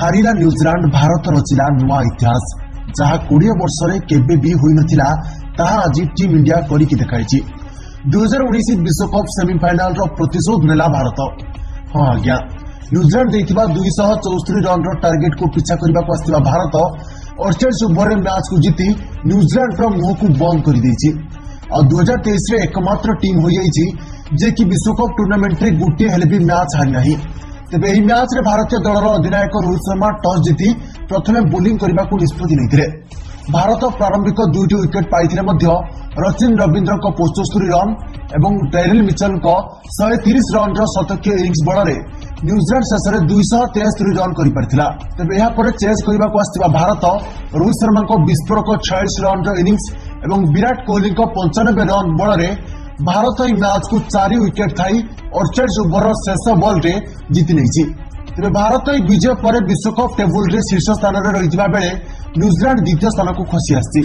हारिला New Zealand Bharat रचिला नुआ इतिहास जहाँ 20 वर्ष केबे भी होई नथिला ताहा आज टीम इंडिया करिकि देखाइछि। 2019 विश्वकप सेमीफाइनाल रो प्रतिशोध नेला भारत। हां आज्ञा, न्यूजीलैंड देथिबा 274 रन रो टार्गेट को पीछा करबा को आस्तिबा भारत 48 ओवर मैच को जीति न्यूजीलैंड रो मुह को बंद कर देछि। और 2023 रे एकमात्र टीम हो जाइछि जे कि विश्वकप टूर्नामेंट रे गुटे हेले भी मैच हारि नाही। तेबे एही मैच रे भारतीय दलर अधिनायक रोहित शर्मा टॉस जीति प्रथमे बोलिंग करबा को निष्पत्ति नैथिले। भारत प्रारंभिक 2टी विकेट पाइथिले मध्य रचिन रविंद्र को 75 रन एवं डैरिल मिचेल को 130 रन रो शतकीय इनिंग्स बଳରେ न्यूजीलैंड शेष में 273 रन कर पारिथिला। तेबे एहा परे चेस करबा को आस्तिबा भारत रोहित शर्मा को विस्फोरक 46 रन रो इनिंग्स एवं विराट कोहली को 95 रन बଳରେ भारत ई मैच को 4 विकेट थाई 48 ओवर शेष बॉल रे जीति नैछि। तेबे भारत ई विजय पर विश्वकप टेबुल रे शीर्ष स्थान रे रहितबा बेले न्यूजीलैंड द्वितीय स्थान को खसी आछि।